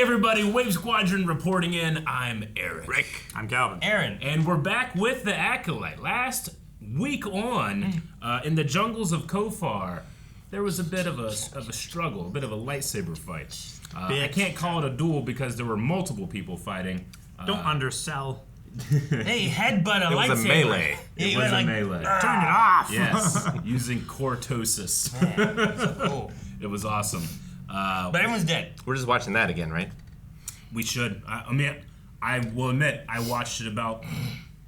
everybody, Wave Squadron reporting in. I'm Eric. Rick. I'm Calvin. Aaron. And we're back with the Acolyte. Last week on, in the jungles of Kofar, there was a bit of a struggle, a bit of a lightsaber fight. I can't call it a duel because there were multiple people fighting. Don't undersell. They headbutt a lightsaber. It was a melee. It was a melee. Turn it off. Yes, using cortosis. Yeah, so cool. It was awesome. But everyone's dead. We're just watching that again, right? We should. I mean, I will admit, I watched it about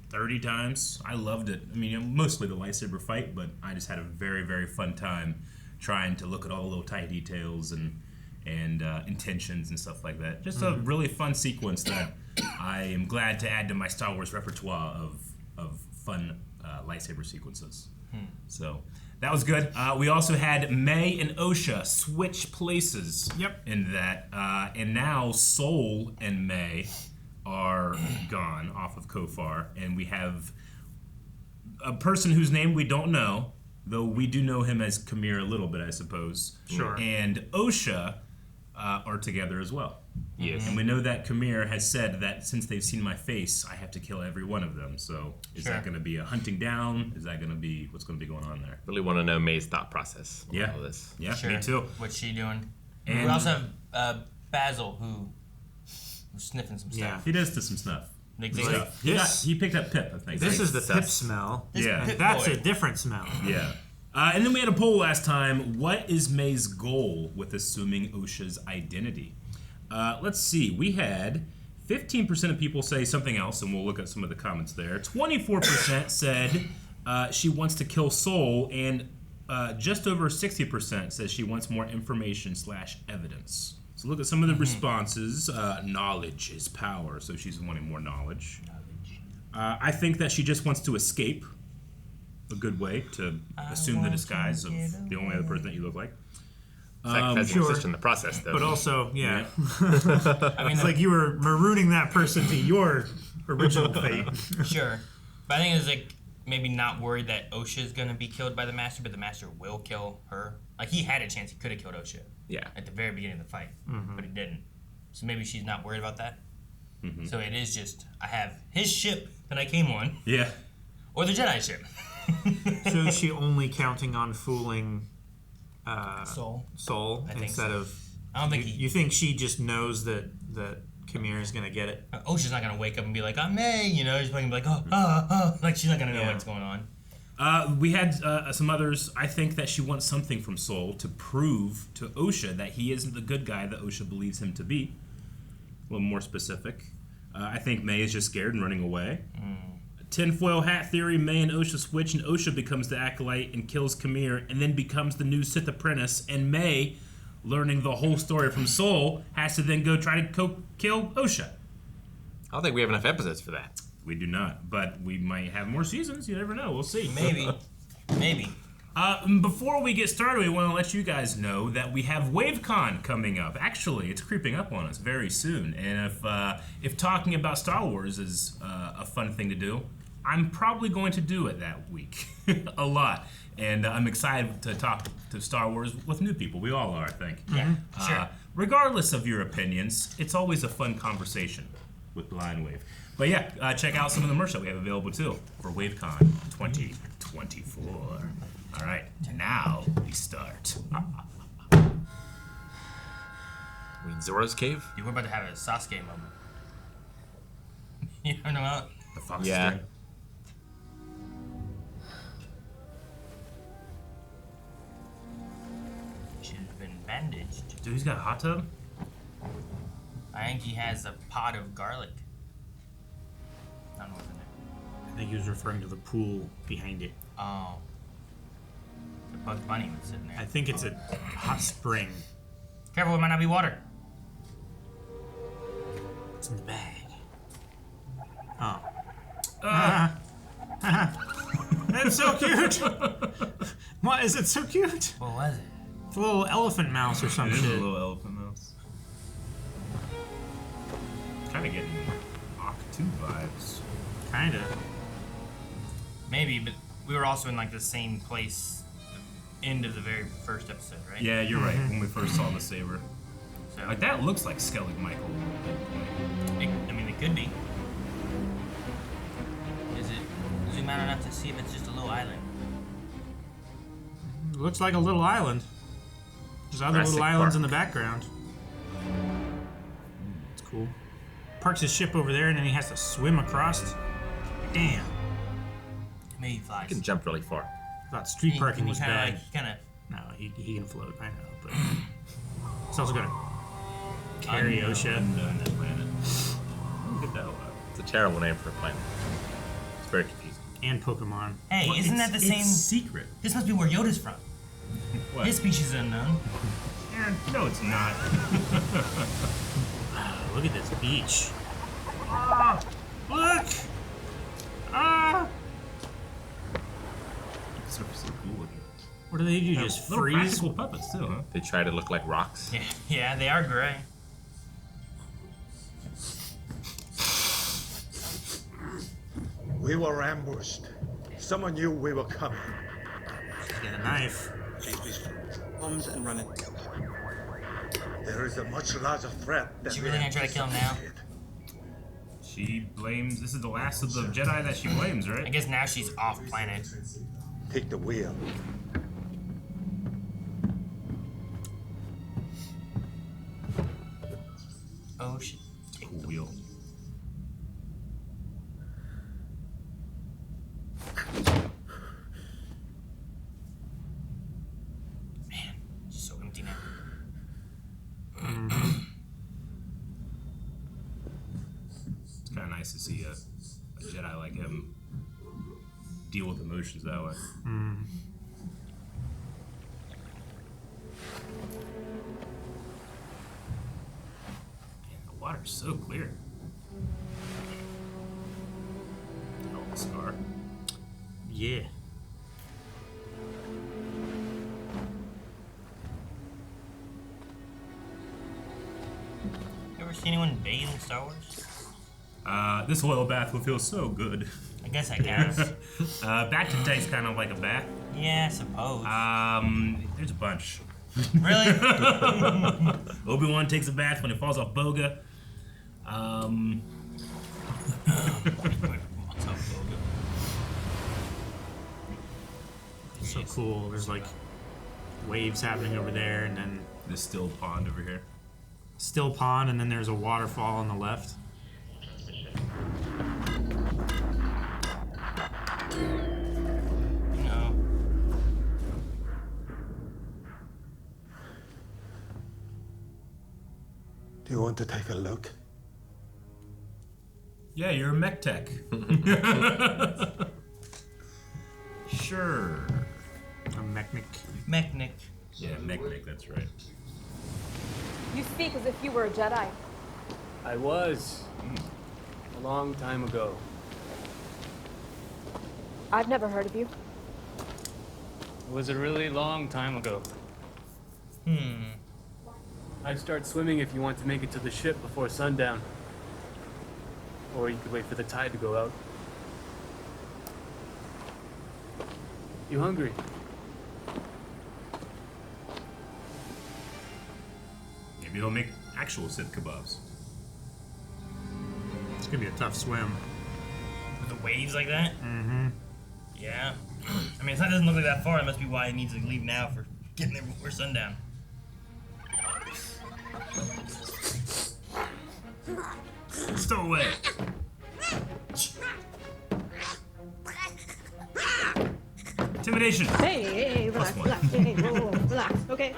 30 times. I loved it. I mean, mostly the lightsaber fight, but I just had a very, very fun time trying to look at all the little tiny details and intentions and stuff like that. Just a really fun sequence that I am glad to add to my Star Wars repertoire of fun lightsaber sequences. So that was good. We also had May and Osha switch places in that. And now Sol and May are gone off of Kofar. And we have a person whose name we don't know, though we do know him as Qimir a little bit, I suppose. Sure. And Osha are together as well. Yes. And we know that Qimir has said that since they've seen my face, I have to kill every one of them. So is that going to be a hunting down? Is that going to be what's going to be going on there? Really want to know May's thought process. Yeah. All this. Yeah, Sure. me too. What's she doing? And we also have Basil, who's sniffing some stuff. Yeah. he does some stuff. Big Stuff. This- He picked up Pip, I think. This right? is the Pip smell. Yeah. And that's a different smell. Yeah. And then we had a poll last time. What is May's goal with assuming Osha's identity? Let's see. We had 15% of people say something else, and we'll look at some of the comments there. 24% said she wants to kill Sol, and just over 60% says she wants more information/evidence. So look at some of the responses. Knowledge is power, so she's wanting more knowledge. I think that she just wants to escape. A good way to assume the disguise of the only other person that you look like. That's sure. exist in the process, though. But also, I mean, it's like you were marooning that person to your original fate. sure. But I think it's like maybe not worried that Osha is going to be killed by the Master, but the Master will kill her. Like he had a chance; he could have killed Osha. Yeah. At the very beginning of the fight, but he didn't. So maybe she's not worried about that. So it is just I have his ship that I came on, Yeah. or the Jedi ship. So is she only counting on fooling Sol. Sol I think instead so. of? I don't think You think she just knows that Qimir is gonna get it? Osha's not gonna wake up and be like, "I'm May," you know. She's probably gonna be like, like she's not gonna know what's going on. We had some others. I think that she wants something from Sol to prove to Osha that he isn't the good guy that Osha believes him to be. A little more specific. I think May is just scared and running away. Tinfoil hat theory, May and Osha switch, and Osha becomes the Acolyte and kills Qimir, and then becomes the new Sith apprentice, and May, learning the whole story from Sol, has to then go try to kill Osha. I don't think we have enough episodes for that. We do not, but we might have more seasons. You never know. We'll see. Maybe. Before we get started, we want to let you guys know that we have WaveCon coming up. Actually, it's creeping up on us very soon. And if talking about Star Wars is a fun thing to do, I'm probably going to do it that week a lot. And I'm excited to talk to Star Wars with new people. We all are, I think. Yeah, sure. Regardless of your opinions, it's always a fun conversation with Blind Wave. But yeah, check out some of the merch that we have available too for WaveCon 2024. All right, now we start. We in Zoro's cave? You were about to have a Sasuke moment. You know what? The fox Yeah. string. Should have been bandaged. Dude, he's got a hot tub? I think he has a pot of garlic. I don't know what's in there. I think he was referring to the pool behind it. Oh. The Bugs Bunny was sitting I there. think it's a hot spring. Careful, it might not be water. It's in the bag. Oh. That's so cute! Why is it so cute? What was it? It's a little elephant mouse or some It is a shit. little elephant mouse. Kind of getting Mach 2 vibes. Kinda. Maybe, but we were also in like the same place, the end of the very first episode, right? Yeah, you're right. When we first saw the saber. So Like, that looks like Skellig Michael. I mean, it could be. Is it zoom out enough to see if it's just a little island? It looks like a little island. There's other Jurassic little islands Park. in the background. It's cool. Parks his ship over there, and then he has to swim across. Damn. Maybe he flies. He can jump really far. I thought street parking was bad. Kinda No, he can float. I know, but it's also gonna carry Osha. On that planet. Look at that one. It's a terrible name for a planet. It's very confusing. And Pokemon. Hey, Well, isn't that the same? It's secret. This must be where Yoda's from. What? His species is unknown. Aaron, no, it's not. Look at this beach. Ah, look! Ah! So cool looking. What do they do? Just Little freeze? practical puppets too, huh? They try to look like rocks. Yeah, they are gray. We were ambushed. Someone knew we were coming. Get a knife. Arms and run it. There is a much larger threat than Is she really gonna try to kill him now? She blames. This is the last of the Jedi that she blames, I right? guess now she's off planet. Take the wheel. Oh shit. Cool wheel. Man, she's so empty now. It's kind of nice to see a Jedi like him deal with emotions that way. Man, the water's so clear. Oh, the scar. Yeah. You ever see anyone bathe in Star Wars? This oil bath will feel so good. I guess I counts. Back to taste kind of like a bath. Yeah, I suppose. There's a bunch. Really? Obi-Wan takes a bath when he falls off Boga. It's so cool. There's like waves happening over there, and then This still pond over here. still pond, and then there's a waterfall on the left. No. Do you want to take a look? Yeah, you're a mech tech. Sure. A mechanic. Mechanic. Yeah, mech, that's right. You speak as if you were a Jedi. I was. A long time ago. I've never heard of you. It was a really long time ago. Hmm. I'd start swimming if you want to make it to the ship before sundown. Or you could wait for the tide to go out. You hungry? Maybe he'll make actual Sith kebabs. It's gonna be a tough swim. With the waves like that? Mm-hmm. Yeah. I mean, it doesn't look like that far. That must be why he needs to leave now for getting there before sundown. Stow away. Intimidation. Hey, relax, one. relax, hey, whoa, whoa, relax, okay?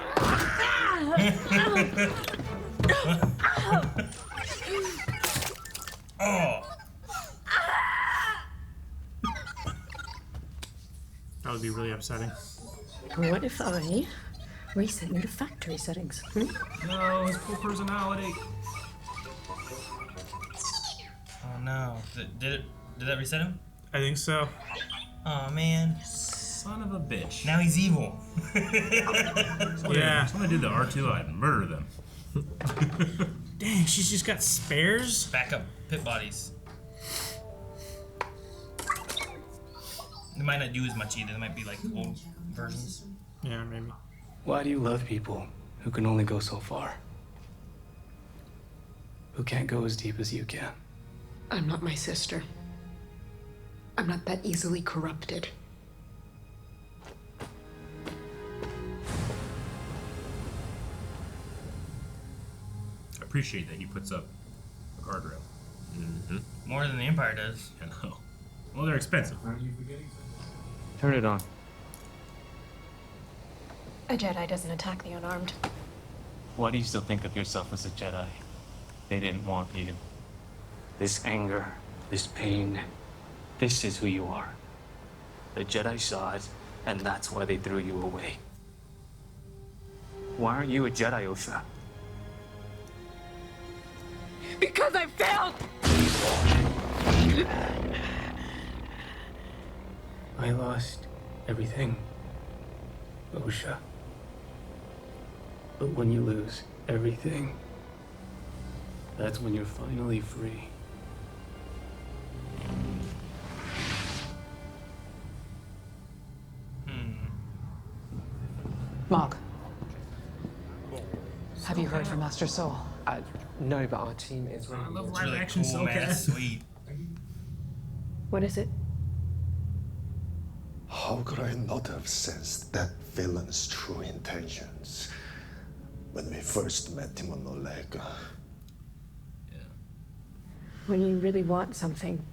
Oh! That would be really upsetting. What if I reset you to factory settings? No, his full personality. Oh no. Did that reset him? I think so. Oh man. Son of a bitch. Now he's evil. Yeah. Someone did the R2, I'd murder them. Dang, she's just got spares? Backup pit bodies. They might not do as much either. They might be like old versions. Yeah, maybe. Why do you love people who can only go so far? who can't go as deep as you can. I'm not my sister. I'm not that easily corrupted. I appreciate that he puts up a guardrail. More than the Empire does. I know. Well, they're expensive. Turn it on. A Jedi doesn't attack the unarmed. Why do you still think of yourself as a Jedi? They didn't want you. This anger, this pain, this is who you are. The Jedi saw it, and that's why they threw you away. Why aren't you a Jedi, Osha? Because I failed! I lost everything, Osha. But when you lose everything, that's when you're finally free. Mark, have you heard from Master Sol? No, but our team is running. I love It's live really action cool, man. It's Selkath. sweet. What is it? How could I not have sensed that villain's true intentions when we first met him on Olega? When you really want something,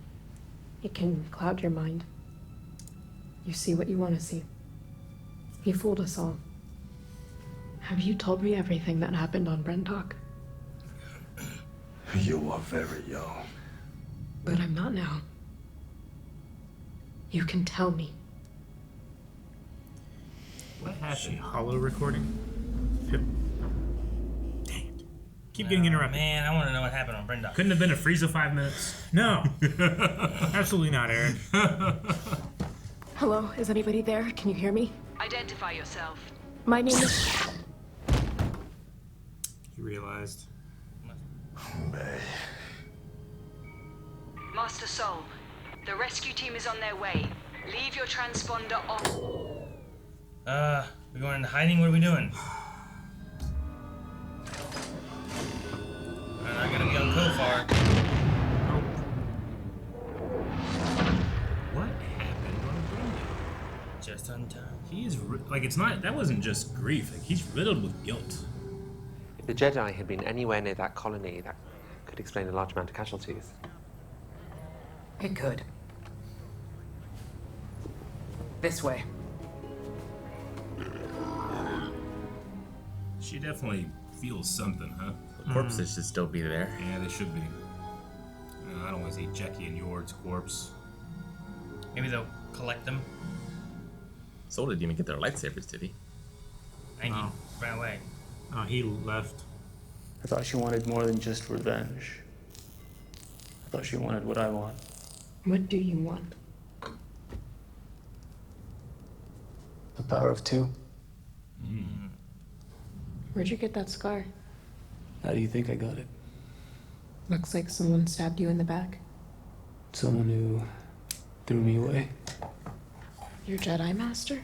it can cloud your mind. You see what you want to see. He fooled us all. Have you told me everything that happened on Brentok? You are very young. But I'm not now. You can tell me. What happened? Hollow recording. Pip. Dang it. Keep getting interrupted. Man, I want to know what happened on Brenda. Couldn't have been a freeze of 5 minutes. No. Absolutely not, Eric. Hello, is anybody there? Can you hear me? Identify yourself. My name is... He realized. May. Master Sol, the rescue team is on their way. Leave your transponder on. We're going into hiding? What are we doing? We're not gonna be on Kofar. What happened on Brenda? Just on time. He's like, it's not. That wasn't just grief. Like, he's riddled with guilt. If the Jedi had been anywhere near that colony, that could explain a large amount of casualties. It could. This way. She definitely feels something, huh? The corpses should still be there. Yeah, they should be. I don't want to see Jackie and Yord's corpse. Maybe they'll collect them. Sol didn't even get their lightsabers, did he? And he ran away. Oh, he left. I thought she wanted more than just revenge. I thought she wanted what I want. What do you want? The power of two. Where'd you get that scar? How do you think I got it? Looks like someone stabbed you in the back. Someone who threw me away. Your Jedi Master?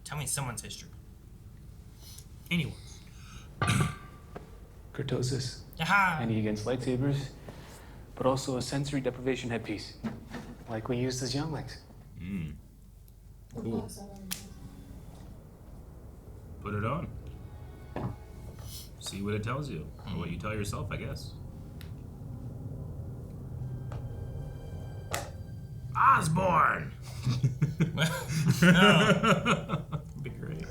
Tell me someone's history. Anyone. Kurtosis. Aha! Handy against lightsabers, but also a sensory deprivation headpiece, like we used as younglings. Cool. Put it on. See what it tells you. Or what you tell yourself, I guess. Osborne! No. Be great.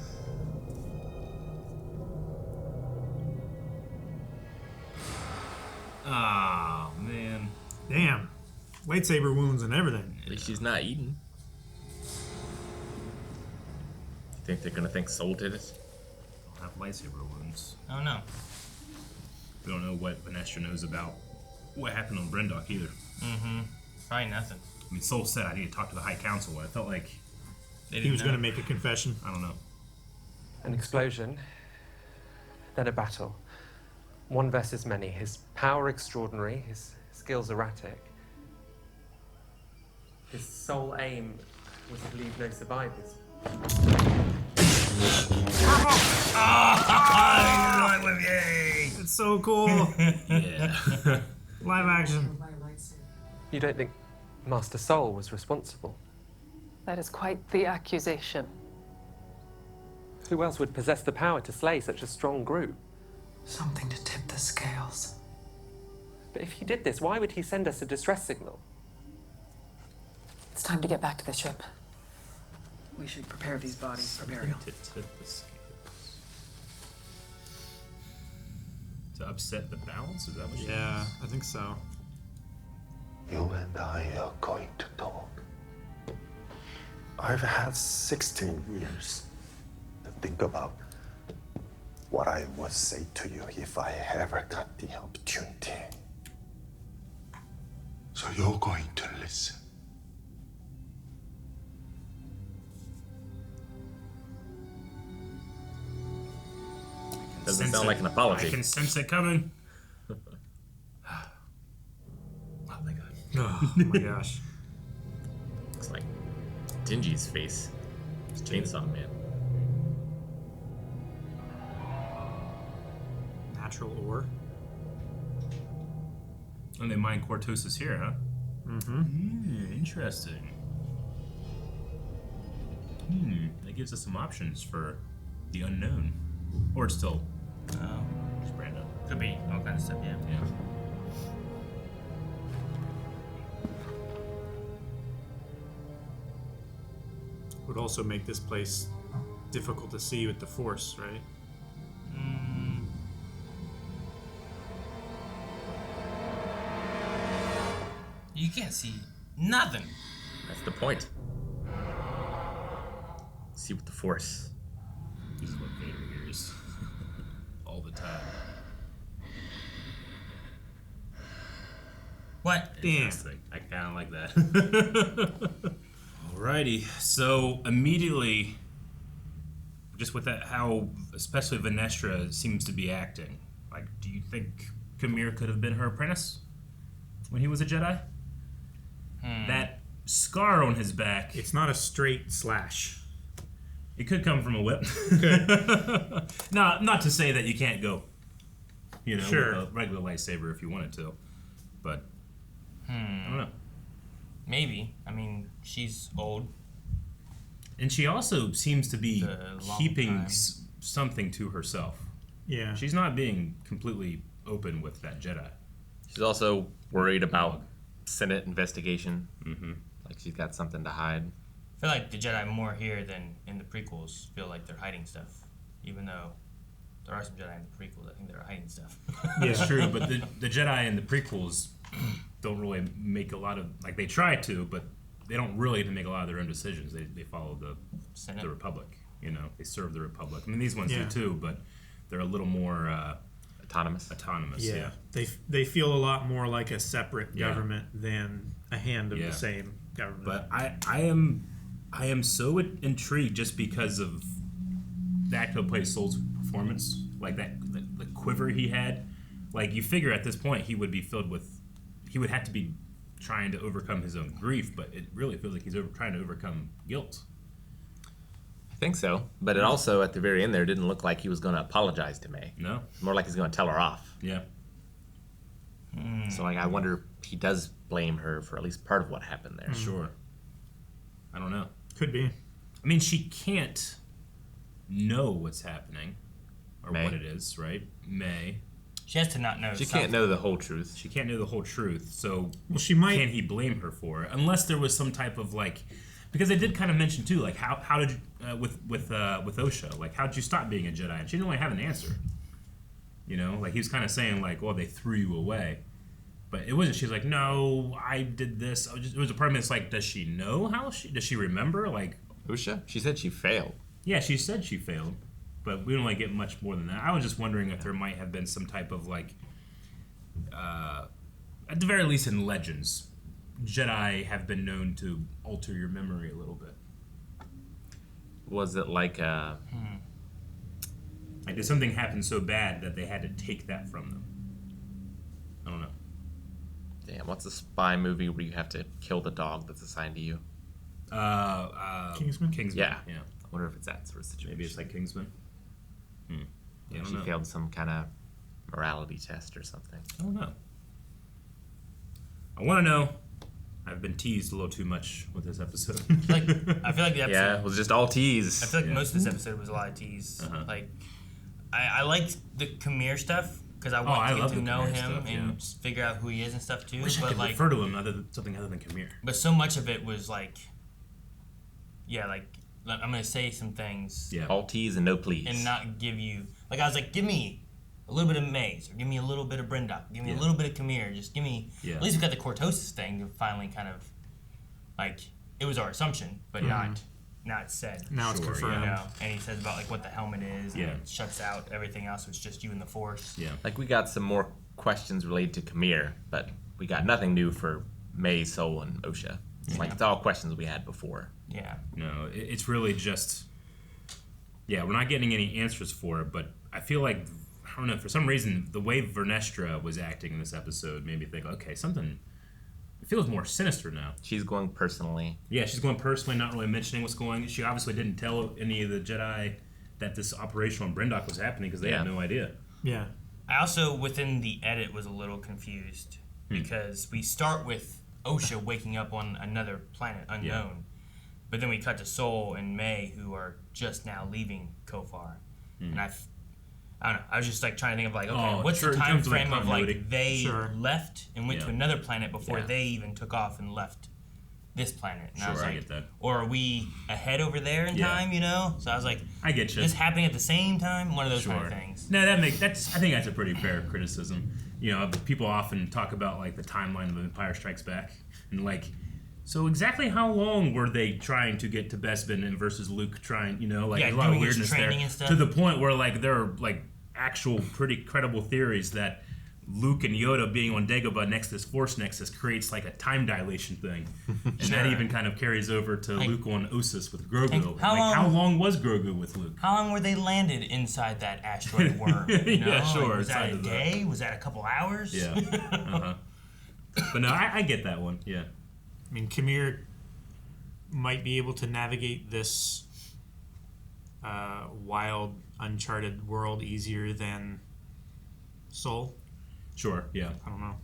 Oh, man. Damn. Lightsaber wounds and everything. At least she's not eating. You think they're gonna think Sol did it? Don't have lightsaber wounds. Oh no. We don't know what Vanessa knows about what happened on Brendock either. Probably nothing. I mean, Sol said I need to talk to the High Council. I felt like, He was going to make a confession. I don't know. An explosion, then a battle. One versus many. His power extraordinary, his skills erratic. His sole aim was to leave no survivors. so cool. Yeah. Live action. You don't think Master Sol was responsible? That is quite the accusation. Who else would possess the power to slay such a strong group? Something to tip the scales. But if he did this, why would he send us a distress signal? It's time to get back to the ship. We should prepare these bodies for burial. To upset the balance? Is that what Yeah, I think so. You and I are going to talk. I've had 16 years to think about what I would say to you if I ever got the opportunity. So you're going to listen. Doesn't sound like an apology. I can sense it coming. Oh my gosh. Looks like Dingy's face. It's Chainsaw Man. Natural ore. And they mine Cortosis here, huh? Mm-hmm. Interesting. That gives us some options for the unknown. Or it's still just random. Could be all kinds of stuff, yeah. Yeah. Would also make this place difficult to see with the Force, right? You can't see nothing. That's the point. See with the Force. This is what Vader hears all the time. What? Damn. I kind of like that. Alrighty, so immediately, just with that, how especially Vanestra seems to be acting. Like, do you think Qimir could have been her apprentice when he was a Jedi? That scar on his back. It's not a straight slash. It could come from a whip. No, not to say that you can't go, with a regular lightsaber if you wanted to, but I don't know. Maybe. I mean, she's old. And she also seems to be keeping time. something to herself. Yeah. She's not being completely open with that Jedi. She's also worried about Senate investigation. Mm-hmm. Like she's got something to hide. I feel like the Jedi more here than in the prequels feel like they're hiding stuff. Even though there are some Jedi in the prequels, I think they're hiding stuff. Yeah, it's true, but the Jedi in the prequels don't really make a lot of, like, they try to, but they don't really make a lot of their own decisions. They follow the Republic, they serve the Republic. I mean, these ones do too, but they're a little more autonomous. Yeah. They feel a lot more like a separate government than a hand of the same government. But I am so intrigued just because of the actor who plays Sol's performance, like that the quiver he had. Like, you figure at this point he would have to be trying to overcome his own grief, but it really feels like he's trying to overcome guilt. I think so, but it also at the very end there didn't look like he was going to apologize to May. No, more like he's going to tell her off. Yeah. So like, I wonder if he does blame her for at least part of what happened there. Sure. I don't know. Could be. I mean, she can't know what's happening or May. what it is, right? May. She has to not know. She something. can't know the whole truth. She can't know the whole truth. So she might. Can he blame her for it? Unless there was some type of because they did kind of mention too, like how did you, with Osha, like how did you stop being a Jedi? And she didn't really have an answer. Like he was kind of saying like, well, they threw you away, but it wasn't. She's like, no, I did this. It was a part of me that's like, does she know does she remember? Like Osha, she said she failed. Yeah, she said she failed. But we don't really get much more than that. I was just wondering if there might have been some type of at the very least in Legends, Jedi have been known to alter your memory a little bit. Was it like did something happen so bad that they had to take that from them? I don't know. Damn, what's a spy movie where you have to kill the dog that's assigned to you? Kingsman? Yeah. I wonder if it's that sort of situation. Maybe it's like Kingsman. Yeah, she failed some kind of morality test or something. I don't know. I want to know. I've been teased a little too much with this episode. I feel like the episode. Yeah, it was just all tease. I feel like most of this episode was a lot of tease. Like, I liked the Qimir stuff because I want to get to know him and figure out who he is and stuff too. Wish I could refer to him something other than Qimir. But so much of it was like, I'm gonna say some things. Yeah. All tease and no please. And not give you I was like, give me a little bit of Maze, or give me a little bit of Brindok, give me a little bit of Qimir, just give me. At least we got the Cortosis thing to finally kind of it was our assumption, but not said. Now it's confirmed. You know? And he says about what the helmet is, and it shuts out everything else. It's just you and the Force. Yeah. Like we got some more questions related to Qimir, but we got nothing new for May, Sol, and Osha. It's all questions we had before. Yeah. No, it's really just. Yeah, we're not getting any answers for it, but I feel like, I don't know, for some reason, the way Vernestra was acting in this episode made me think, okay, something. It feels more sinister now. She's going personally. Yeah, she's going personally, not really mentioning what's going on. She obviously didn't tell any of the Jedi that this operation on Brindok was happening because they had no idea. Yeah. I also, within the edit, was a little confused because we start with Osha waking up on another planet unknown, but then we cut to Sol and May, who are just now leaving Kofar. And I don't know. I was just trying to think of what's the time frame of they left and went to another planet before they even took off and left this planet. And I was like, I get that. Or are we ahead over there in time? You know. So I was like, I get you. This happening at the same time. One of those kind of things. No, I think that's a pretty fair criticism. You know, people often talk about the timeline of Empire Strikes Back and so exactly how long were they trying to get to Bespin and versus Luke trying, a lot of weirdness there. To the point where there are actual pretty credible theories that Luke and Yoda being on Dagobah next to this Force Nexus creates a time dilation thing. And that even kind of carries over to Luke on Ossus with Grogu. How long was Grogu with Luke? How long were they landed inside that asteroid worm? Yeah, sure. Was that a day? Was that a couple hours? Yeah. But no, I get that one. Yeah. I mean, Qimir might be able to navigate this wild, uncharted world easier than Sol. Sure, yeah. I don't know.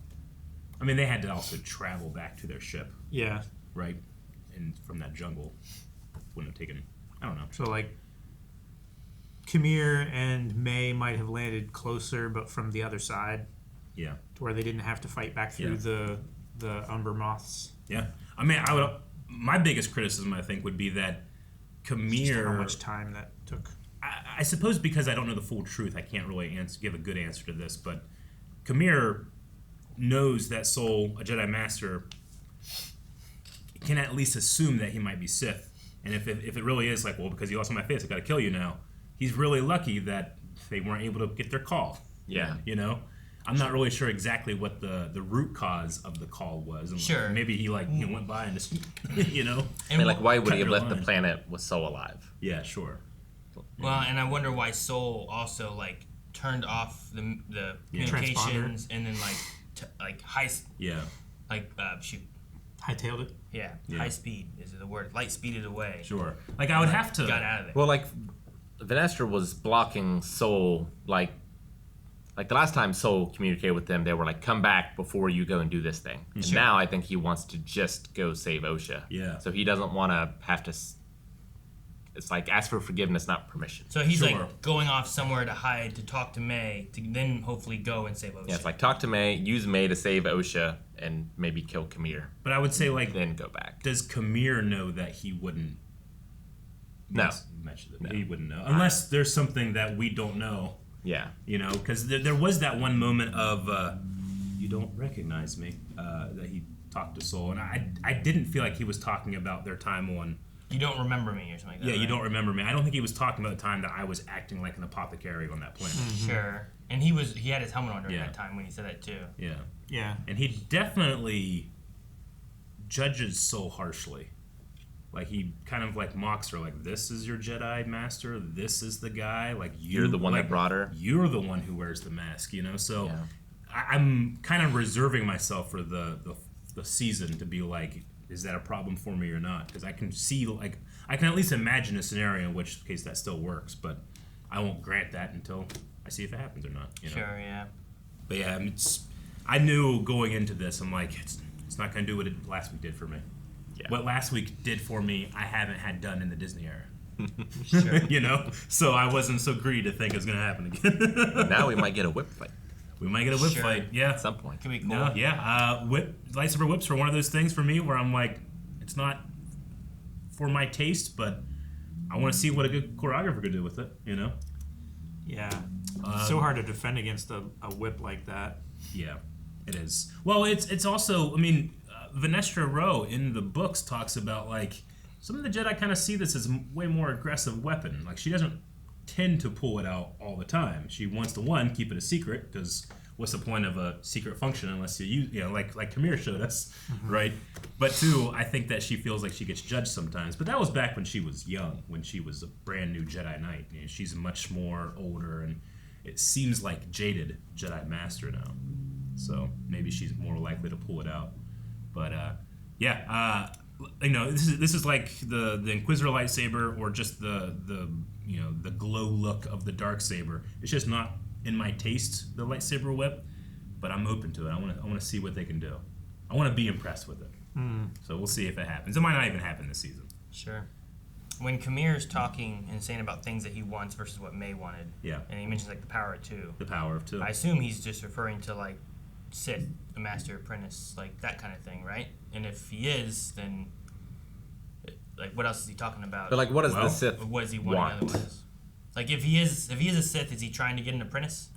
I mean, they had to also travel back to their ship. Yeah. Right? And from that jungle. Wouldn't have taken, I don't know. So, Qimir and May might have landed closer, but from the other side. Yeah. To where they didn't have to fight back through the Umber Moths. Yeah. I mean, my biggest criticism, I think, would be that Qimir... How much time that took. I suppose because I don't know the full truth, I can't really give a good answer to this, but Qimir knows that Sol, a Jedi Master, can at least assume that he might be Sith. And if it really is because you lost on my face, I gotta kill you now, he's really lucky that they weren't able to get their call. Yeah. I'm not really sure exactly what the root cause of the call was. And maybe he went by and just, And why would he have left the planet with Sol alive? Yeah, sure. Well, and I wonder why Sol also turned off the communications and then hightailed it. Yeah, high speed is the word. Light speeded away. Sure. I would have to got out of there. Well, Vernestra was blocking Sol the last time Sol communicated with them, they were come back before you go and do this thing. And now I think he wants to just go save Osha. Yeah. So he doesn't want to have to. It's ask for forgiveness, not permission. So he's going off somewhere to hide, to talk to May, to then hopefully go and save Osha. Yeah, it's talk to May, use May to save Osha, and maybe kill Qimir. But I would say then go back. Does Qimir know that he wouldn't? No. He wouldn't know unless there's something that we don't know. Yeah. Because there was that one moment of you don't recognize me that he talked to Sol, and I didn't feel like he was talking about their time on. You don't remember me or something like that. Yeah, you right? don't remember me. I don't think he was talking about the time that I was acting like an apothecary on that planet. Mm-hmm. Sure. And he had his helmet on during that time when he said that too. Yeah. Yeah. And he definitely judges Sol harshly. He kind of mocks her, this is your Jedi Master, this is the guy, you're the one that brought her. You're the one who wears the mask, So I'm kind of reserving myself for the season to be is that a problem for me or not? Because I can see, I can at least imagine a scenario in which case that still works, but I won't grant that until I see if it happens or not. You know? Sure, yeah. But yeah, I knew going into this, I'm like, it's not going to do what it last week did for me. Yeah. What last week did for me, I haven't had done in the Disney era. Sure. You know? So I wasn't so greedy to think it was going to happen again. Now we might get a whip fight. We might get a whip fight, yeah. At some point. Could be cool. No, yeah. Lightsaber whips were one of those things for me where I'm like, it's not for my taste, but I want to see what a good choreographer could do with it, you know? Yeah. So hard to defend against a whip like that. Yeah, it is. Well, it's also, I mean, Vanestra Rowe in the books talks about, like, some of the Jedi kind of see this as a way more aggressive weapon. Like, she doesn't tend to pull it out all the time. She wants to, one, keep it a secret, because what's the point of a secret function unless you use, like Qimir showed us, right? But two, I think that she feels like she gets judged sometimes. But that was back when she was young, when she was a brand new Jedi Knight. You know, she's much more older, and it seems like jaded Jedi Master now. So maybe she's more likely to pull it out. But this is like the Inquisitor lightsaber, or just the glow look of the Darksaber. It's just not in my taste, the Lightsaber Whip, but I'm open to it. I want to see what they can do. I want to be impressed with it. So we'll see if it happens. It might not even happen this season. Sure. When Qimmir's talking and saying about things that he wants versus what May wanted, and he mentions like the power of two. The power of two. I assume he's just referring to like Sith, a master apprentice, like that kind of thing, right? And if he is, then like what else is he talking about? But like, what does the Sith or what does he want otherwise? Like if he is a Sith, is he trying to get an apprentice?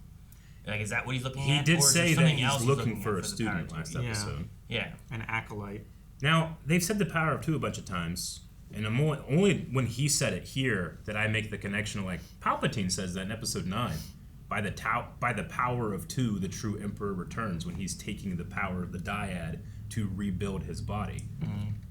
Like is that what he's looking at? He did say that he's looking for for a student last episode. Yeah, an acolyte. Now they've said the power of two a bunch of times, and only when he said it here that I make the connection. Like Palpatine says that in Episode 9. By the power of two, the true Emperor returns, when he's taking the power of the dyad to rebuild his body.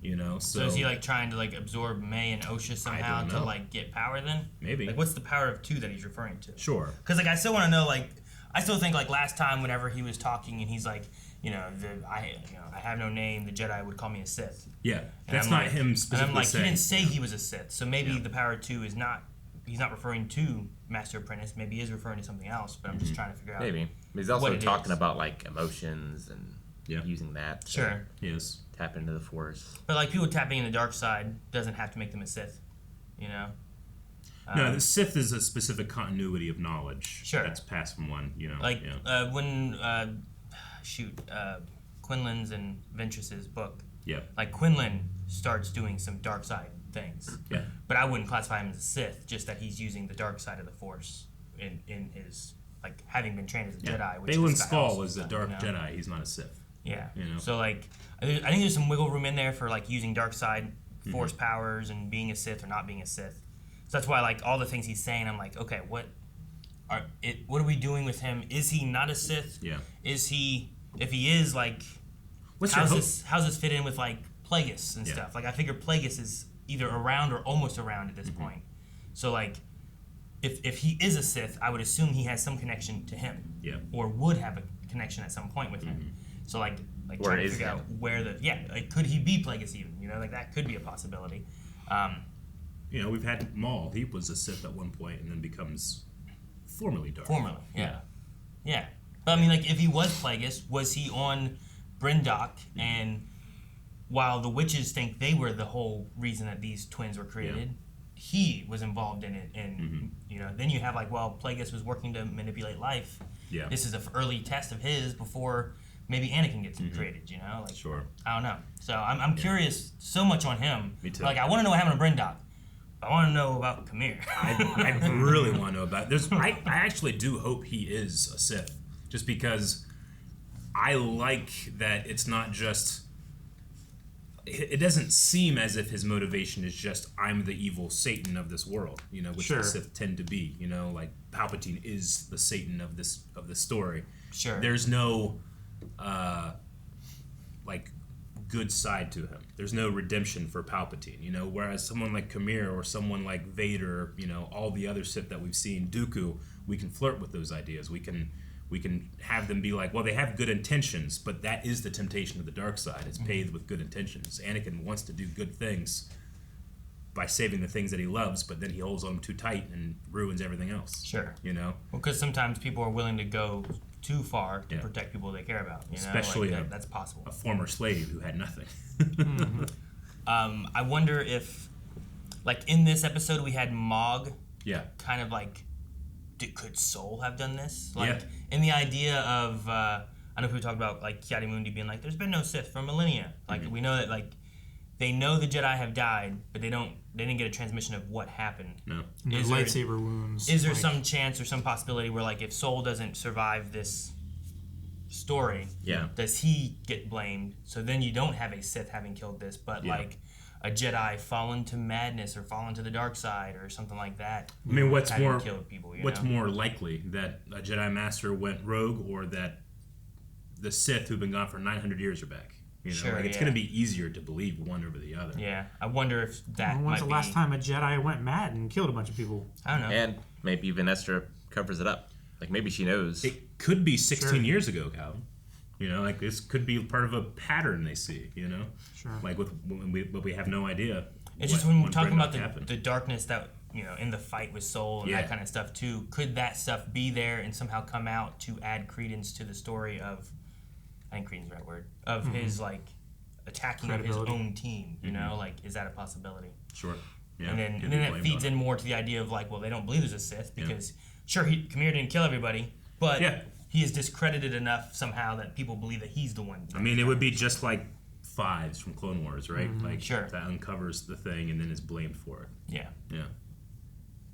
You know, so is he like trying to like absorb May and Osha somehow to like get power? Then maybe. Like, what's the power of two that he's referring to? Sure. Because like I still want to know. Like I still think like last time whenever he was talking and he's like, I have no name. The Jedi would call me a Sith. Yeah, that's not him specifically. And I'm like, saying. He didn't say he was a Sith, so maybe the power of two is not. He's not referring to Master Apprentice. Maybe he is referring to something else. But I'm just trying to figure out. Maybe he's also talking about like emotions and using that. Sure. Yes. Tap into the Force. But like people tapping in the dark side doesn't have to make them a Sith. You know. No, the Sith is a specific continuity of knowledge. Sure. That's passed from one. You know. Like when Quinlan's and Ventress's book. Yeah. Like Quinlan starts doing some dark side things. Yeah. But I wouldn't classify him as a Sith, just that he's using the dark side of the Force in his, like, having been trained as a Jedi. Which Baylan Skoll is a dark Jedi. He's not a Sith. Yeah. You know? So, like, I think there's some wiggle room in there for, like, using dark side Force powers and being a Sith or not being a Sith. So that's why, like, all the things he's saying, I'm like, okay, what are we doing with him? Is he not a Sith? Yeah. Is he, if he is, like, how's this fit in with, like, Plagueis and stuff? Like, I figure Plagueis is either around or almost around at this point. So, like, if he is a Sith, I would assume he has some connection to him. Yeah. Or would have a connection at some point with him. So, like where trying to figure out where like, could he be Plagueis even? You know, like, that could be a possibility. You know, we've had Maul. He was a Sith at one point and then becomes formerly dark. Formerly, yeah. Yeah. But, I mean, like, if he was Plagueis, was he on Bryndock and... While the witches think they were the whole reason that these twins were created, he was involved in it. And, you know, then you have like, well, Plagueis was working to manipulate life. Yeah. This is an early test of his before maybe Anakin gets created, you know? Like, sure. I don't know. So I'm curious so much on him. Me too. Like, I want to know what happened to Bryndock. I want to know about Qimir. I really want to know about it. I actually do hope he is a Sith. Just because I like that it's not just... It doesn't seem as if his motivation is just, I'm the evil Satan of this world, you know, which the Sith tend to be, you know, like Palpatine is the Satan of this story. Sure. There's no like good side to him. There's no redemption for Palpatine, you know, whereas someone like Qimir or someone like Vader, you know, all the other Sith that we've seen, Dooku, we can flirt with those ideas. We can have them be like, well, they have good intentions, but that is the temptation of the dark side. It's paved with good intentions. Anakin wants to do good things, by saving the things that he loves, but then he holds on too tight and ruins everything else. Sure. You know? Well, because sometimes people are willing to go too far to protect people they care about. You Especially know? That's possible. A former slave who had nothing. I wonder if, like, in this episode we had Mog. Yeah. Kind of like, could Sol have done this? Like, in the idea of, I don't know if we talked about, like, Ki-Adi-Mundi being like, there's been no Sith for millennia. Like, we know that, like, they know the Jedi have died, but they didn't get a transmission of what happened. No. Lightsaber wounds. Is there some chance or some possibility where, like, if Sol doesn't survive this story, does he get blamed? So then you don't have a Sith having killed this, but like a Jedi fallen to madness or fallen to the dark side or something like that. I mean, what's know? more likely, that a Jedi Master went rogue, or that the Sith who've been gone for 900 years are back? You know, like it's going to be easier to believe one over the other. Yeah, I wonder if that. When's the last time a Jedi went mad and killed a bunch of people? I don't know. And maybe even Esther covers it up. Like maybe she knows. It could be 16 years ago, Cal. You know, like this could be part of a pattern they see. You know, like but we have no idea. It's just when we're talking about the darkness that, you know, in the fight with Sol and that kind of stuff too. Could that stuff be there and somehow come out to add credence to the story of? I think credence is the right word, of his like attacking of his own team, you know, like is that a possibility? Sure. Yeah. And then it feeds in more to the idea of like, well, they don't believe there's a Sith because Qimir didn't kill everybody, but he is discredited enough somehow that people believe that he's the one. I mean, it would be just like Fives from Clone Wars, right? Like that uncovers the thing and then is blamed for it. Yeah. Yeah.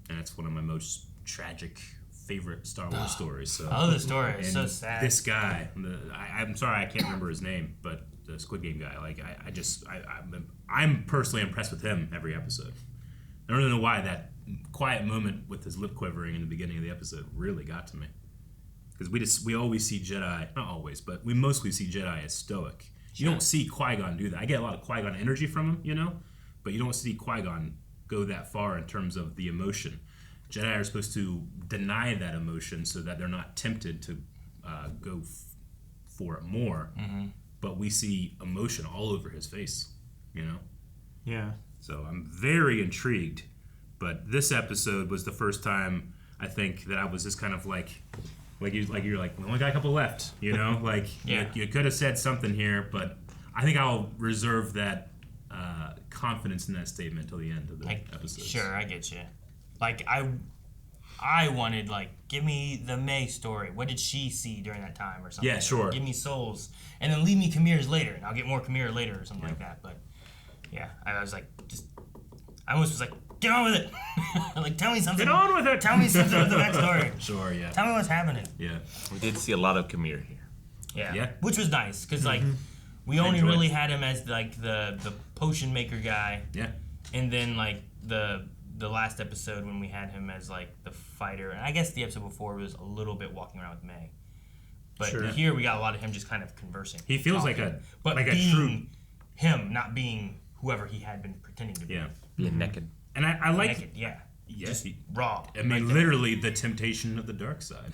And that's one of my most tragic favorite Star Wars stories. So. I love the story. It's so sad. This guy, I'm sorry I can't remember his name, but the Squid Game guy. Like I'm personally impressed with him every episode. I don't know why that quiet moment with his lip quivering in the beginning of the episode really got to me. Because we always see Jedi, not always, but we mostly see Jedi as stoic. You don't see Qui-Gon do that. I get a lot of Qui-Gon energy from him, you know, but you don't see Qui-Gon go that far in terms of the emotion. Jedi are supposed to deny that emotion so that they're not tempted to go for it more. But we see emotion all over his face, you know? Yeah. So I'm very intrigued. But this episode was the first time, I think, that I was just kind of like you're like, we only got a couple left, you know? Like, you could have said something here, but I think I'll reserve that confidence in that statement until the end of the episode. Sure, I get you. Like, I wanted, like, give me the May story. What did she see during that time or something? Yeah, sure. Give me Sol's. And then leave me Qimir's later, and I'll get more Qimir later or something like that. But, yeah, I was like, I almost was like, get on with it. Like, tell me something. Get on with it. Tell me something of the backstory. Sure, yeah. Tell me what's happening. Yeah. We did see a lot of Qimir here. Yeah. Which was nice, because, like, we only really had him as, like, the potion maker guy. Yeah. And then, like, the last episode when we had him as, like, the fighter. And I guess the episode before was a little bit walking around with May. But here we got a lot of him just kind of conversing. He feels talking. like a being true... him, not being whoever he had been pretending to be. Yeah. Being naked. And I like... Naked, yeah. Yes. Just raw. I mean, literally the temptation of the dark side.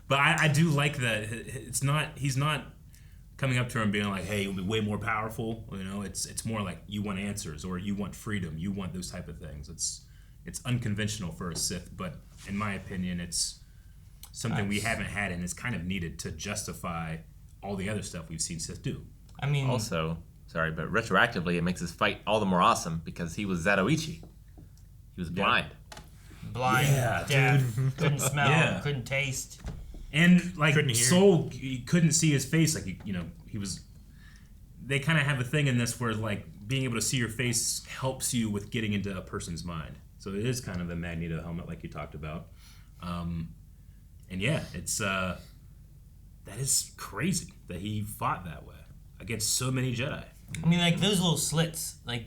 But I do like that he's not coming up to her and being like, hey, you'll be way more powerful. You know, it's more like you want answers or you want freedom. You want those type of things. It's unconventional for a Sith, but in my opinion, it's something we haven't had and is kind of needed to justify all the other stuff we've seen Sith do. I mean... Also, sorry, but retroactively, it makes his fight all the more awesome because he was Zatoichi. He was blind. Blind, deaf, couldn't smell, couldn't taste. And like Sol, he couldn't see his face. Like he was. They kind of have a thing in this where like being able to see your face helps you with getting into a person's mind. So it is kind of a Magneto helmet, like you talked about. And yeah, it's that is crazy that he fought that way against so many Jedi. I mean, like those little slits, like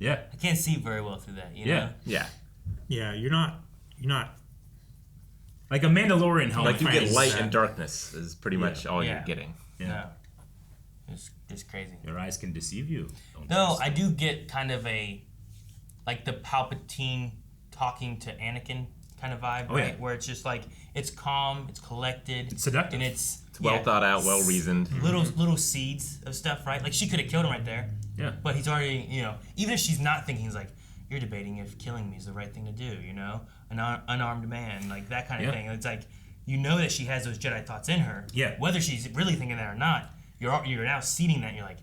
I can't see very well through that. You know? Yeah. You're not. Like a Mandalorian helmet. Like you get light and darkness is pretty much all you're getting. Yeah. No. It's crazy. Your eyes can deceive you. No, I do get kind of like the Palpatine talking to Anakin kind of vibe, right? Yeah. Where it's just like, it's calm, it's collected. It's seductive. And it's well thought out, well reasoned. Little seeds of stuff, right? Like she could have killed him right there. Yeah. But he's already, even if she's not thinking, he's like, you're debating if killing me is the right thing to do, an unarmed man, like that kind of thing. It's like, that she has those Jedi thoughts in her. Yeah. Whether she's really thinking that or not, you're now seeding that. And you're like,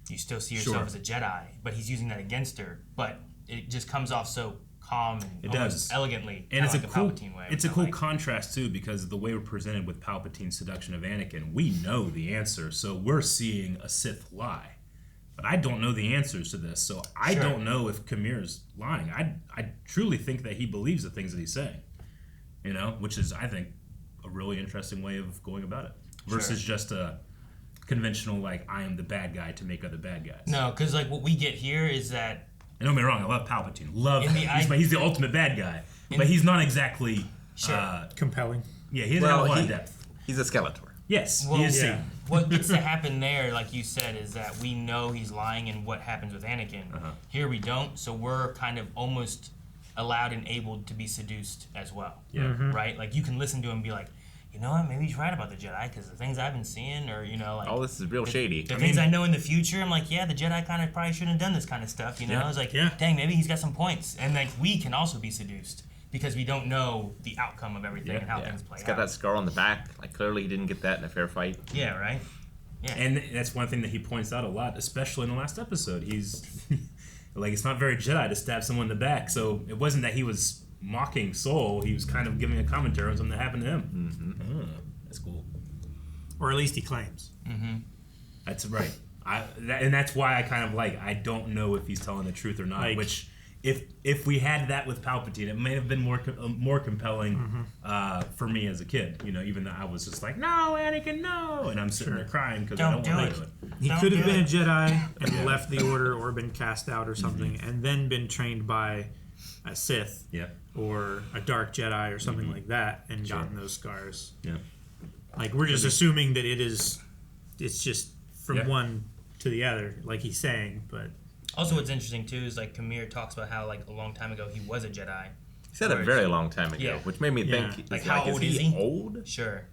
you still see yourself as a Jedi, but he's using that against her. But it just comes off so calm and elegantly, and it's like a cool Palpatine way. It's a cool contrast too, because the way we're presented with Palpatine's seduction of Anakin, we know the answer, so we're seeing a Sith lie. But I don't know the answers to this, so I don't know if Qimir's lying. I truly think that he believes the things that he's saying, which is, I think, a really interesting way of going about it, versus just a conventional, like, I am the bad guy to make other bad guys. No, because like what we get here is that. And don't get me wrong, I love Palpatine. He's the ultimate bad guy, but he's not exactly compelling. Yeah, he doesn't have a lot of depth. He's a Skeletor. Yes, well, he is. What gets to happen there, like you said, is that we know he's lying and what happens with Anakin. Here we don't, so we're kind of almost allowed and able to be seduced as well. Yeah. Right? Like, you can listen to him and be like, you know what, maybe he's right about the Jedi, because the things I've been seeing, or, like... Oh, this is real shady. The things I know in the future, I'm like, yeah, the Jedi kind of probably shouldn't have done this kind of stuff, I was like, dang, maybe he's got some points. And, like, we can also be seduced, because we don't know the outcome of everything and how things play out. He's got that scar on the back. Like, clearly he didn't get that in a fair fight. Yeah, right? Yeah. And that's one thing that he points out a lot, especially in the last episode. He's... like, it's not very Jedi to stab someone in the back, so it wasn't that he was mocking Sol, he was kind of giving a commentary on something that happened to him. That's cool. Or at least he claims. That's right. And that's why I kind of I don't know if he's telling the truth or not. Which, if we had that with Palpatine, it may have been more compelling for me as a kid. Even though I was just like, no, Anakin, no, and I'm sitting there crying because I don't want to do it. He could have been a Jedi and left the Order, or been cast out or something, and then been trained by a Sith, or a Dark Jedi or something like that, and gotten those scars. Yeah. Like, we're just assuming that it's just from one to the other, like he's saying, but... Also, what's interesting, too, is, like, Qimir talks about how, like, a long time ago he was a Jedi. He said a very long time ago, which made me think, like, how old is he? Old? Sure.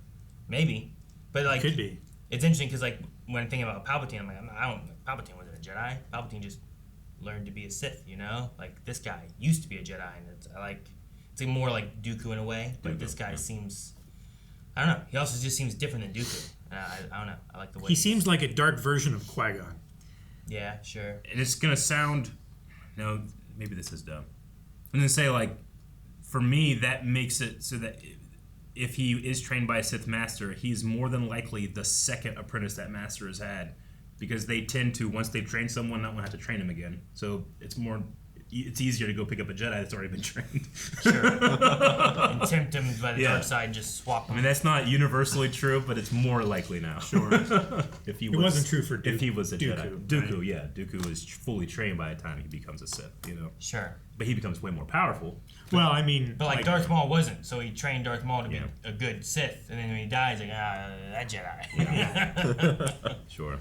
Maybe. But, like... Could be. It's interesting, because, like, when I'm thinking about Palpatine, I'm like, Palpatine wasn't a Jedi. Palpatine just learned to be a Sith, Like, this guy used to be a Jedi, and it's more like Dooku in a way, but this guy seems... I don't know. He also just seems different than Dooku. I don't know. I like the way he seems like a dark version of Qui-Gon. Yeah, sure. And it's going to sound... No, maybe this is dumb. I'm going to say, like, for me, that makes it so that if he is trained by a Sith Master, he's more than likely the second apprentice that Master has had. Because they tend to, once they've trained someone, not want to have to train him again. So it's easier to go pick up a Jedi that's already been trained. Sure. And tempt him by the dark side and just swap him. I mean, that's not universally true, but it's more likely now. Sure. It wasn't true for Dooku. If he was a Jedi. Right? Dooku, yeah. Dooku is fully trained by the time he becomes a Sith, Sure. But he becomes way more powerful. Well, I mean... But, like, Darth Maul wasn't, so he trained Darth Maul to be a good Sith, and then when he dies, like, that Jedi. Sure.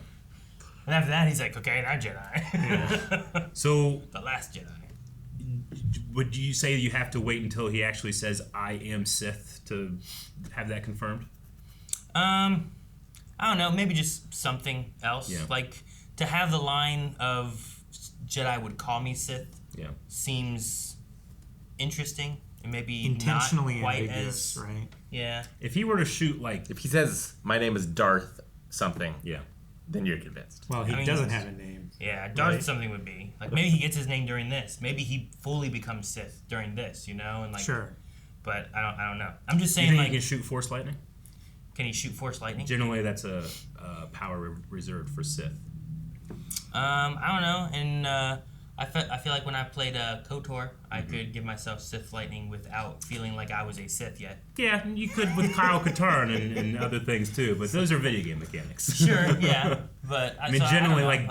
And after that, he's like, okay, that Jedi. So... The last Jedi. Would you say you have to wait until he actually says, I am Sith, to have that confirmed? I don't know. Maybe just something else. Yeah. Like, to have the line of Jedi would call me Sith seems interesting. And maybe intentionally not quite ambiguous, right? Yeah. If he were to shoot, like... If he says, my name is Darth something, then you're convinced. Well, he doesn't have a name. Yeah, Darth something would be. Like, maybe he gets his name during this. Maybe he fully becomes Sith during this, And like, sure. But I don't know. I'm just saying, you think like... he can shoot Force Lightning? Can he shoot Force Lightning? Generally, that's a power reserved for Sith. I don't know. And I feel like when I played KOTOR, I could give myself Sith Lightning without feeling like I was a Sith yet. Yeah, you could with Kyle Katarn and other things too, but those are video game mechanics. Sure, yeah, but I mean, generally, one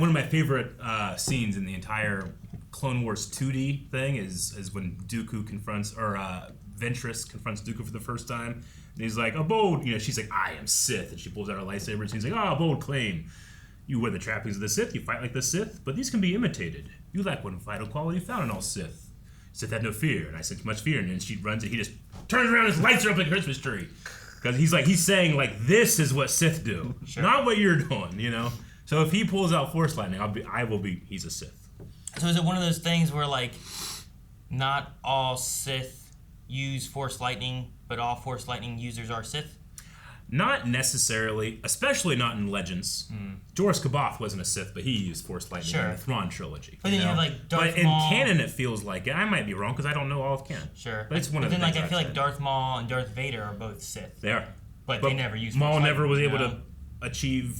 of my favorite scenes in the entire Clone Wars 2D thing is when Dooku confronts, or Ventress confronts Dooku for the first time, and he's like, "A bold," she's like, "I am Sith," and she pulls out her lightsaber, and he's like, "Oh, a bold claim. You wear the trappings of the Sith, you fight like the Sith, but these can be imitated. You lack one vital quality found in all Sith. Sith had no fear, and I sense much fear." And then she runs, and he just turns around and lights her up like a Christmas tree. Because he's saying, like, this is what Sith do, not what you're doing, So if he pulls out Force Lightning, he's a Sith. So is it one of those things where like not all Sith use Force Lightning, but all Force Lightning users are Sith? Not necessarily, especially not in Legends. Joruus C'baoth wasn't a Sith, but he used Force Lightning in the Thrawn trilogy. But then you have like Darth But in Maul. canon, it feels like I might be wrong because I don't know all of canon. Sure, but it's one of then the like things I feel I've like said. Darth Maul and Darth Vader are both Sith. They are, but they never use. Maul Force never was Lightning, able to achieve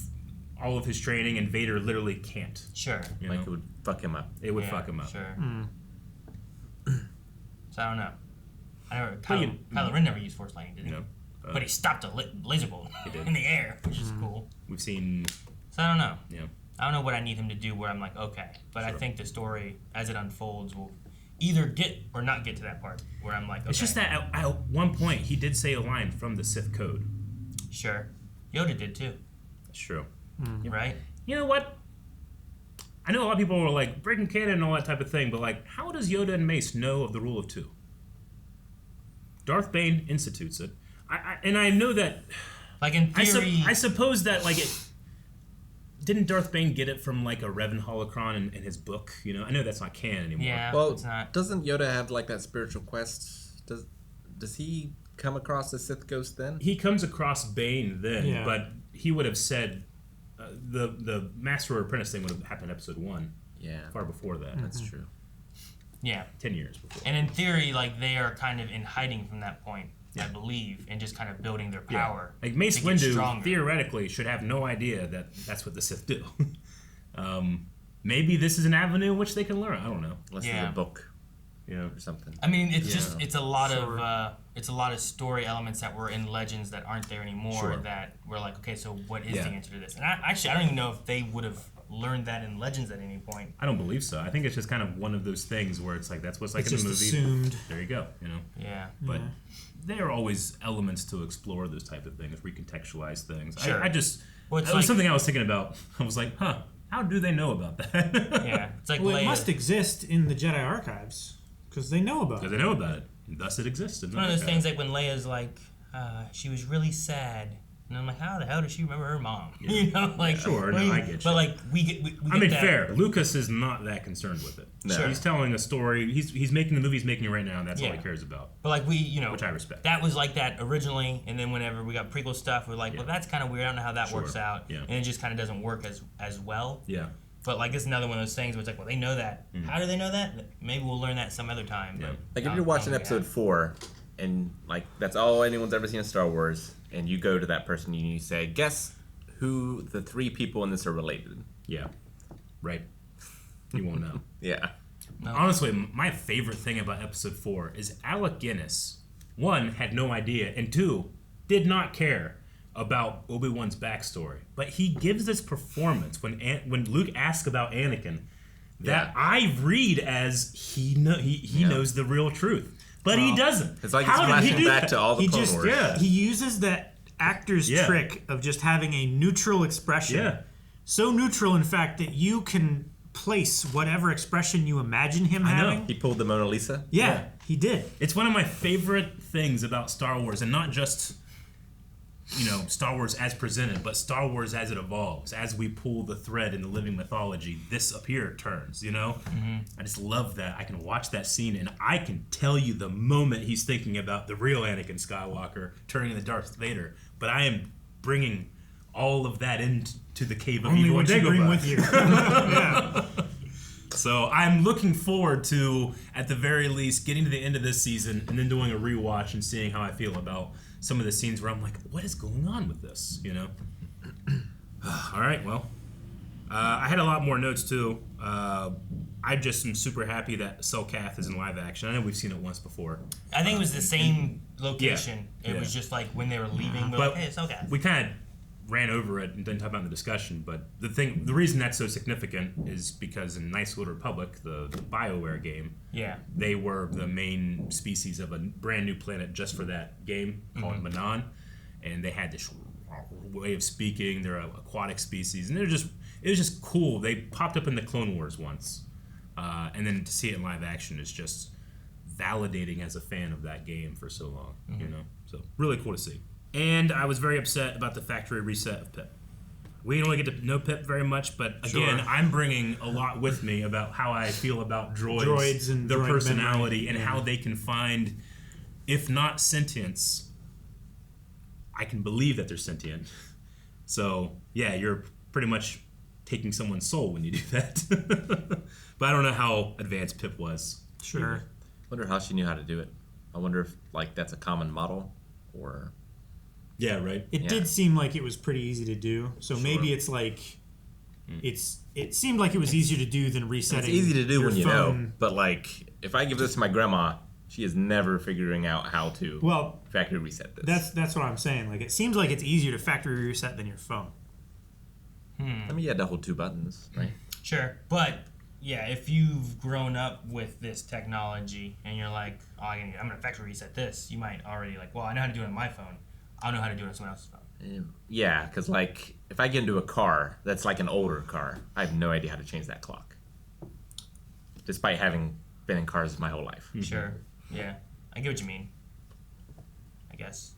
all of his training, and Vader literally can't. Sure, You know? It would fuck him up. It would fuck him up. Sure. So I don't know. I never. Kylo Ren never used Force Lightning, did he? No. But he stopped a laser bolt in the air, which is cool. We've seen. So I don't know. Yeah. I don't know what I need him to do where I'm like, okay. But I think the story, as it unfolds, will either get or not get to that part where I'm like, okay. It's just that at one point he did say a line from the Sith Code. Sure. Yoda did too. That's true. Right? You know what? I know a lot of people were like breaking canon and all that type of thing, but like, how does Yoda and Mace know of the Rule of Two? Darth Bane institutes it. I know that. Like in theory, I suppose that like it. Didn't Darth Bane get it from like a Revan holocron in his book? You know, I know that's not canon anymore. Yeah, Well, it's not. doesn't Yoda have like that spiritual quest? Does he come across the Sith ghost then? He comes across Bane then, Yeah. but he would have said the Master or Apprentice thing would have happened in Episode 1. Yeah, Far before that. that's true. Yeah. 10 years before. And in theory, like they are kind of in hiding from that point, I believe, and just kind of building their power. Like Mace to get Windu stronger. theoretically should have no idea that that's what the Sith do. Maybe this is an avenue in which they can learn. I don't know. Unless it's a book, or something. I mean, it's just it's a lot of story elements that were in Legends that aren't there anymore. That we're like, okay, so what is the answer to this? And I don't even know if they would have learned that in Legends at any point. I don't believe so. I think it's just kind of one of those things where it's like that's what's like in the movie. Assumed. There you go. You know. Yeah. But there are always elements to explore those type of things, recontextualize things. Sure. I just Well, it's that was like- something I was thinking about. I was like, huh, how do they know about that? Yeah, it's like Well, it Leia. must exist in the Jedi archives because they know about it. Because they know about it. And thus it exists. It's one of those things like when Leia's like, she was really sad. And I'm like, how the hell does she remember her mom? You know, like Sure, no, I get you. But like we get I mean, that. fair. Lucas is not that concerned with it. No. Sure. He's telling a story. He's making the movie he's making right now, and that's all he Yeah. cares about. But like which I respect. That was like that originally, and then whenever we got prequel stuff, we're like, well, that's kind of weird. I don't know how that Sure. works out, Yeah. and it just kind of doesn't work as well. Yeah. But like it's another one of those things where it's like, well, they know that. How do they know that? Maybe we'll learn that some other time. But Like if you're watching episode 4, and like that's all anyone's ever seen in Star Wars, and you go to that person and you say, guess who the 3 people in this are related? Yeah. Right. You won't know. Yeah. Honestly, my favorite thing about episode 4 is Alec Guinness, 1, had no idea, and 2, did not care about Obi-Wan's backstory. But he gives this performance when Luke asks about Anakin that I read as he knows the real truth. But he doesn't. It's like How he's did he flashing do back that? to all the He Clone just Wars. he uses that actor's trick of just having a neutral expression. Yeah. So neutral, in fact, that you can place whatever expression you imagine him having. He pulled the Mona Lisa. Yeah, he did. It's one of my favorite things about Star Wars, and not just Star Wars as presented, but Star Wars as it evolves. As we pull the thread in the living mythology, this up here turns. I just love that. I can watch that scene, and I can tell you the moment he's thinking about the real Anakin Skywalker turning into Darth Vader. But I am bringing all of that into the cave of Only evil what you Dagobah. bring with you. Yeah. So I'm looking forward to, at the very least, getting to the end of this season and then doing a rewatch and seeing how I feel about some of the scenes where I'm like, what is going on with this? All right, well, I had a lot more notes too. I just am super happy that Selkath is in live action. I know we've seen it once before. I think it was the same location. It yeah. was just like when they were leaving, we're But like, hey, it's okay. we kind of ran over it and didn't talk about it in the discussion. But the reason that's so significant is because in Knights of the Old Republic, the BioWare game, they were the main species of a brand new planet just for that game called Manan, and they had this way of speaking. They're an aquatic species, and it was just cool. They popped up in the Clone Wars once, and then to see it in live action is just validating as a fan of that game for so long. So really cool to see. And I was very upset about the factory reset of Pip. we don't really get to know Pip very much, but again, I'm bringing a lot with me about how I feel about droids and their droid personality, memory. and how they can find, if not sentience, I can believe that they're sentient. So, yeah, you're pretty much taking someone's soul when you do that. But I don't know how advanced Pip was. Sure. I wonder how she knew how to do it. I wonder if like that's a common model, or yeah, right. It did seem like it was pretty easy to do. So maybe it's like it seemed like it was easier to do than resetting. It's easy to do your when you phone. know, but like if I give this to my grandma, she is never figuring out how to factory reset this. That's what I'm saying. Like it seems like it's easier to factory reset than your phone. I mean, you had to hold 2 buttons, right? Sure, but yeah, if you've grown up with this technology and you're like, oh, I'm gonna factory reset this, you might already like, well, I know how to do it on my phone. I don't know how to do it on someone else's phone. Yeah, because like if I get into a car that's like an older car, I have no idea how to change that clock, despite having been in cars my whole life. Sure. Yeah, I get what you mean. I guess.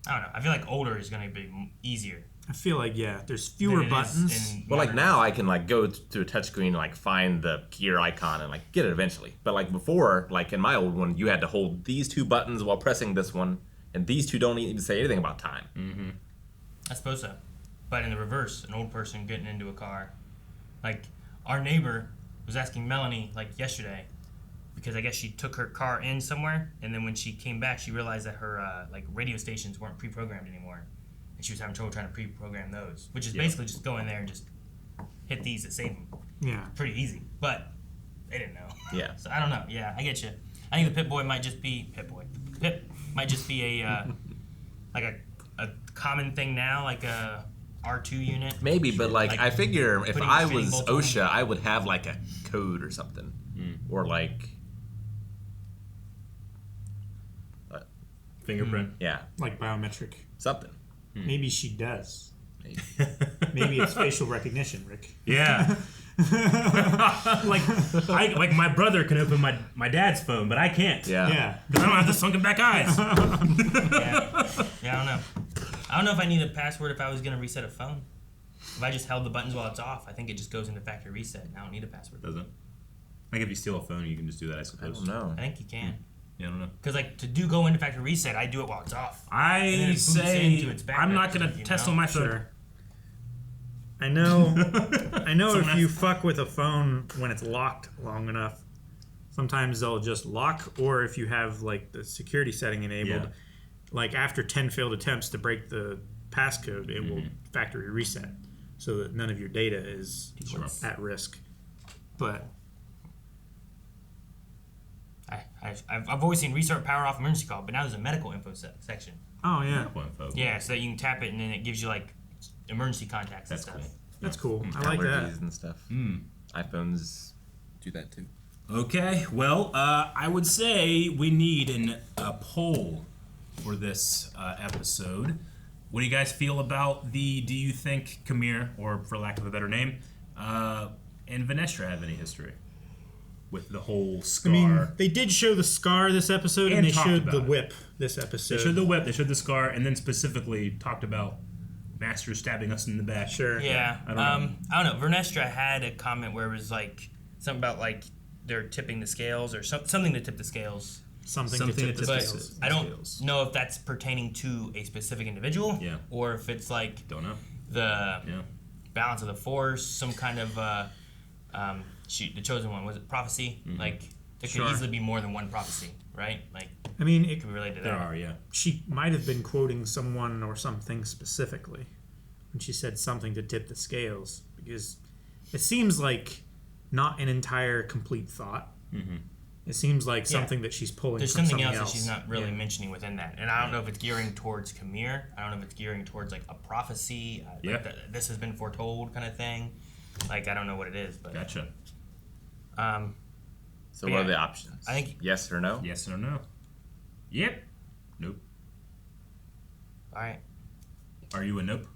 I don't know. I feel like older is gonna be easier. I feel like there's fewer buttons. Well, like now I can like go to a touchscreen and like find the gear icon and like get it eventually. But like before, like in my old one, you had to hold these 2 buttons while pressing this one, and these 2 don't even say anything about time. Mm-hmm. I suppose so. But in the reverse, an old person getting into a car, like our neighbor was asking Melanie like yesterday, because I guess she took her car in somewhere, and then when she came back, she realized that her like radio stations weren't pre-programmed anymore. She was having trouble trying to pre-program those, which is basically just go in there and just hit these to save them. Yeah. Pretty easy, but they didn't know. Yeah. So I don't know. Yeah, I get you. I think the Pip might just be a like a common thing now, like a R2 unit. Maybe, but like I figure if putting I training was bolts on OSHA, I would have like a code or something, or like fingerprint. Yeah. Like biometric. Something. Maybe she does. Maybe it's facial recognition, Rick. Yeah. like my brother can open my dad's phone, but I can't. Yeah. Because I don't have the sunken back eyes. Yeah, I don't know. I don't know if I need a password if I was gonna reset a phone. If I just held the buttons while it's off, I think it just goes into factory reset, and I don't need a password. Doesn't? I think if you steal a phone, you can just do that, I suppose. I don't know. I think you can. Yeah, I don't know. Because like to go into factory reset, I do it while it's off. And then it I boots say into its backup, I'm not gonna test on my phone. Sure. I know Someone if you fuck with a phone when it's locked long enough, sometimes they'll just lock, or if you have like the security setting enabled, like after 10 failed attempts to break the passcode, it will factory reset so that none of your data is at risk. But I've always seen restart power off emergency call, but now there's a medical info section. Oh yeah. Medical info. Yeah, so that you can tap it and then it gives you like emergency contacts and stuff. Cool. That's cool. I like that. Allergies and stuff. iPhones do that too. Okay, well, I would say we need a poll for this episode. What do you guys feel about do you think Qimir, or for lack of a better name, and Venestra have any history with the whole scar? I mean, they did show the scar this episode, and they talked showed about the it. whip this episode. They showed the whip, they showed the scar, and then specifically talked about Master stabbing us in the back. Sure. Yeah. I don't know. Vernestra had a comment where it was like something about like they're tipping the scales or something to tip the scales. Something to tip the scales. I don't know if that's pertaining to a specific individual, or if it's like the balance of the force, some kind of the chosen one, was it prophecy? Like there could easily be more than one prophecy, right? Like I mean, it could be related to there that. are, yeah. She might have been quoting someone or something specifically when she said something to tip the scales, because it seems like not an entire complete thought. Mm-hmm. It seems like something that she's pulling There's from something something else that she's not really mentioning within that. And I don't know if it's gearing towards Qimir. I don't know if it's gearing towards like a prophecy. Like this has been foretold kind of thing. Like I don't know what it is, but Gotcha. So what are the options? I think yes or no? Yes or no? Yep. Nope. All right. Are you a nope?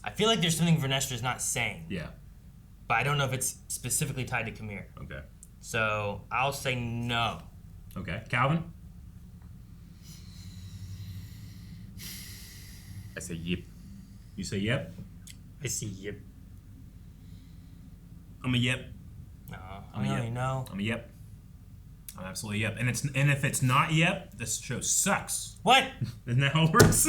I feel like there's something Vernestra's not saying. Yeah. But I don't know if it's specifically tied to Qimir. Okay. So I'll say no. Okay. Calvin? I say yep. You say yep? I see yep. I'm a yep. No, I'm a I yep. really know. I'm a yep. I'm absolutely yep. And if it's not yep, this show sucks. What? Isn't that how it works?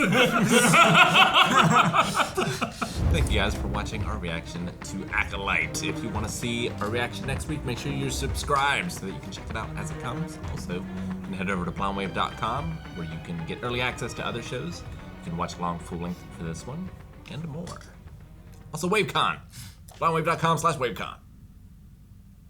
Thank you guys for watching our reaction to Acolyte. If you want to see our reaction next week, make sure you're subscribed so that you can check it out as it comes. Also, you can head over to blindwave.com where you can get early access to other shows. You can watch along full length for this one and more. Also, WaveCon. blindwave.com/WaveCon.